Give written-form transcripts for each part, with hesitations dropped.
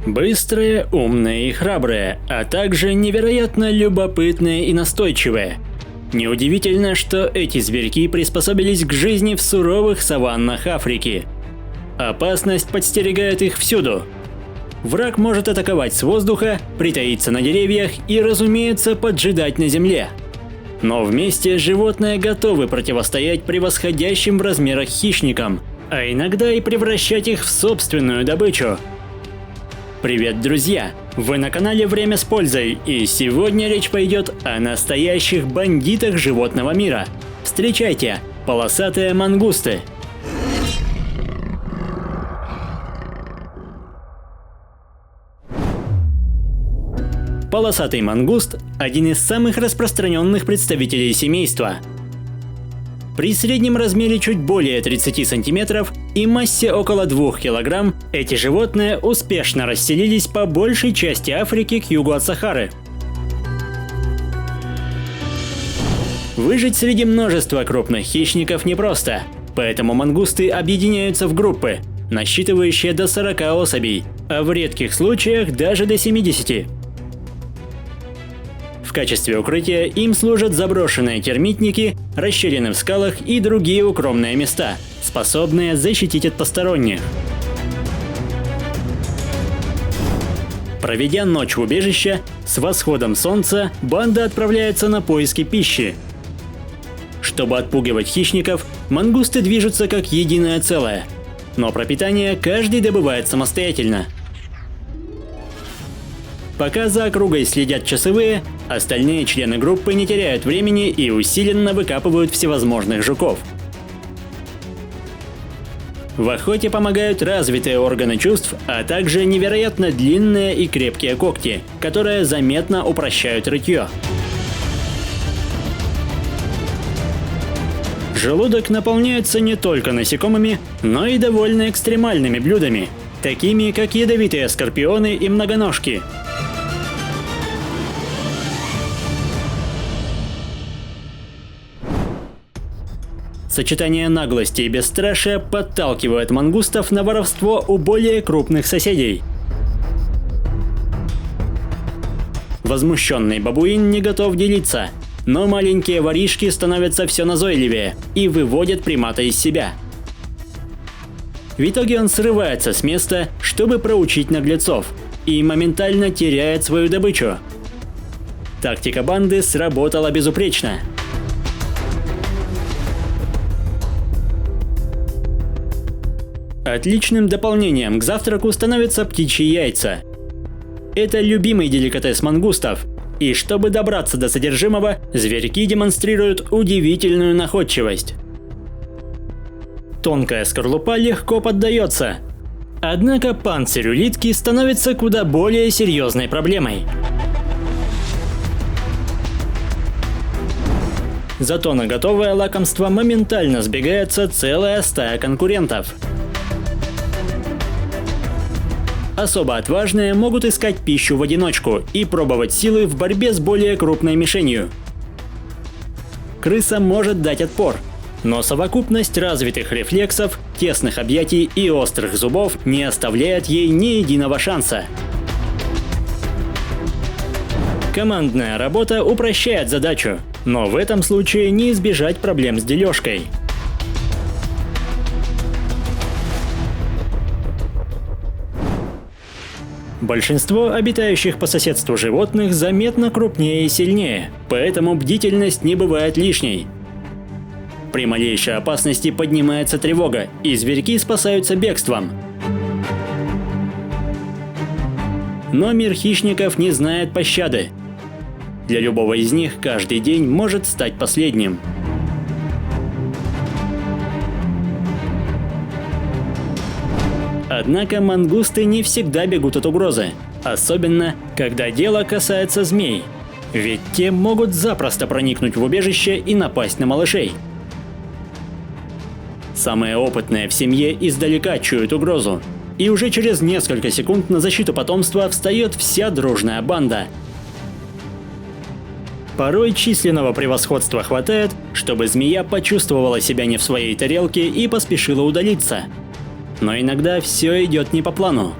Быстрые, умные и храбрые, а также невероятно любопытные и настойчивые. Неудивительно, что эти зверьки приспособились к жизни в суровых саваннах Африки. Опасность подстерегает их всюду. Враг может атаковать с воздуха, притаиться на деревьях и, разумеется, поджидать на земле. Но вместе животные готовы противостоять превосходящим в размерах хищникам, а иногда и превращать их в собственную добычу. Привет, друзья! Вы на канале Время с пользой, и сегодня речь пойдет о настоящих бандитах животного мира. Встречайте, полосатые мангусты! Полосатый мангуст – один из самых распространенных представителей семейства. При среднем размере чуть более 30 сантиметров и массе около 2 килограмм эти животные успешно расселились по большей части Африки к югу от Сахары. Выжить среди множества крупных хищников непросто, поэтому мангусты объединяются в группы, насчитывающие до 40 особей, а в редких случаях даже до 70. В качестве укрытия им служат заброшенные термитники, расщелины в скалах и другие укромные места, способные защитить от посторонних. Проведя ночь в убежище, с восходом солнца банда отправляется на поиски пищи. Чтобы отпугивать хищников, мангусты движутся как единое целое, но пропитание каждый добывает самостоятельно. Пока за округой следят часовые, остальные члены группы не теряют времени и усиленно выкапывают всевозможных жуков. В охоте помогают развитые органы чувств, а также невероятно длинные и крепкие когти, которые заметно упрощают рытье. Желудок наполняется не только насекомыми, но и довольно экстремальными блюдами, такими как ядовитые скорпионы и многоножки. Сочетание наглости и бесстрашия подталкивает мангустов на воровство у более крупных соседей. Возмущенный бабуин не готов делиться, но маленькие воришки становятся все назойливее и выводят примата из себя. В итоге он срывается с места, чтобы проучить наглецов, и моментально теряет свою добычу. Тактика банды сработала безупречно. Отличным дополнением к завтраку становятся птичьи яйца. Это любимый деликатес мангустов, и чтобы добраться до содержимого, зверьки демонстрируют удивительную находчивость. Тонкая скорлупа легко поддается, однако панцирь улитки становится куда более серьезной проблемой. Зато на готовое лакомство моментально сбегается целая стая конкурентов. Особо отважные могут искать пищу в одиночку и пробовать силы в борьбе с более крупной мишенью. Крыса может дать отпор, но совокупность развитых рефлексов, тесных объятий и острых зубов не оставляет ей ни единого шанса. Командная работа упрощает задачу, но в этом случае не избежать проблем с дележкой. Большинство обитающих по соседству животных заметно крупнее и сильнее, поэтому бдительность не бывает лишней. При малейшей опасности поднимается тревога, и зверьки спасаются бегством. Но мир хищников не знает пощады. Для любого из них каждый день может стать последним. Однако мангусты не всегда бегут от угрозы, особенно когда дело касается змей, ведь те могут запросто проникнуть в убежище и напасть на малышей. Самые опытные в семье издалека чуют угрозу, и уже через несколько секунд на защиту потомства встает вся дружная банда. Порой численного превосходства хватает, чтобы змея почувствовала себя не в своей тарелке и поспешила удалиться. Но иногда все идет не по плану.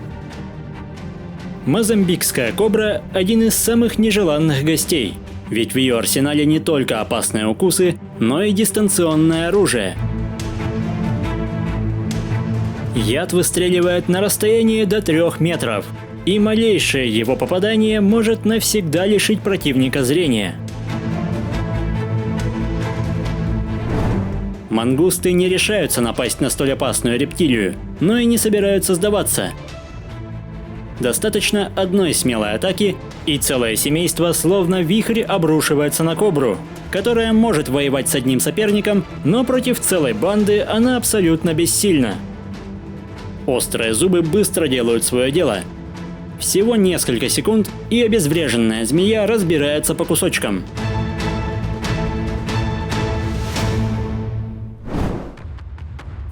Мозамбикская кобра – один из самых нежеланных гостей, ведь в ее арсенале не только опасные укусы, но и дистанционное оружие. Яд выстреливает на расстоянии до 3 метров, и малейшее его попадание может навсегда лишить противника зрения. Мангусты не решаются напасть на столь опасную рептилию, но и не собираются сдаваться. Достаточно одной смелой атаки, и целое семейство словно вихрь обрушивается на кобру, которая может воевать с одним соперником, но против целой банды она абсолютно бессильна. Острые зубы быстро делают свое дело. Всего несколько секунд, и обезвреженная змея разбирается по кусочкам.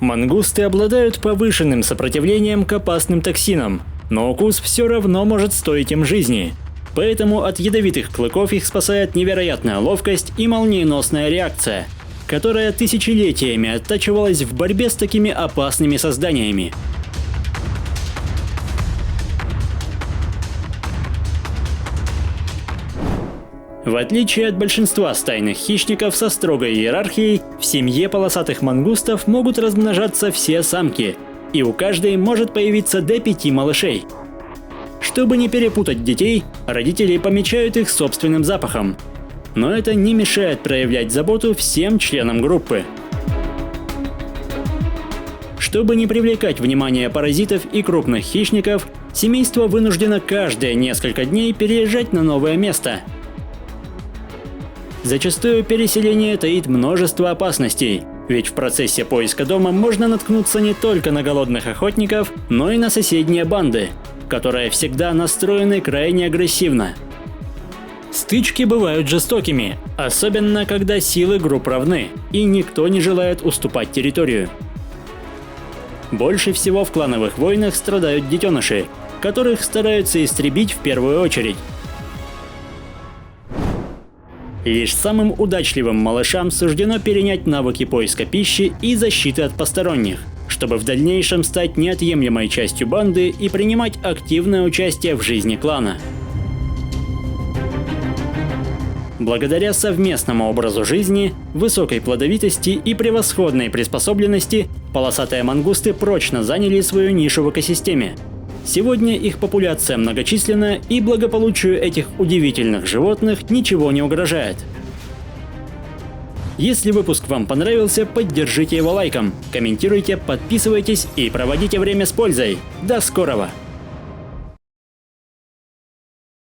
Мангусты обладают повышенным сопротивлением к опасным токсинам, но укус все равно может стоить им жизни. Поэтому от ядовитых клыков их спасает невероятная ловкость и молниеносная реакция, которая тысячелетиями оттачивалась в борьбе с такими опасными созданиями. В отличие от большинства стайных хищников со строгой иерархией, в семье полосатых мангустов могут размножаться все самки, и у каждой может появиться до 5 малышей. Чтобы не перепутать детей, родители помечают их собственным запахом. Но это не мешает проявлять заботу всем членам группы. Чтобы не привлекать внимание паразитов и крупных хищников, семейство вынуждено каждые несколько дней переезжать на новое место. Зачастую переселение таит множество опасностей, ведь в процессе поиска дома можно наткнуться не только на голодных охотников, но и на соседние банды, которые всегда настроены крайне агрессивно. Стычки бывают жестокими, особенно когда силы групп равны, и никто не желает уступать территорию. Больше всего в клановых войнах страдают детеныши, которых стараются истребить в первую очередь. Лишь самым удачливым малышам суждено перенять навыки поиска пищи и защиты от посторонних, чтобы в дальнейшем стать неотъемлемой частью банды и принимать активное участие в жизни клана. Благодаря совместному образу жизни, высокой плодовитости и превосходной приспособленности, полосатые мангусты прочно заняли свою нишу в экосистеме. Сегодня их популяция многочисленна, и благополучию этих удивительных животных ничего не угрожает. Если выпуск вам понравился, поддержите его лайком, комментируйте, подписывайтесь и проводите время с пользой. До скорого!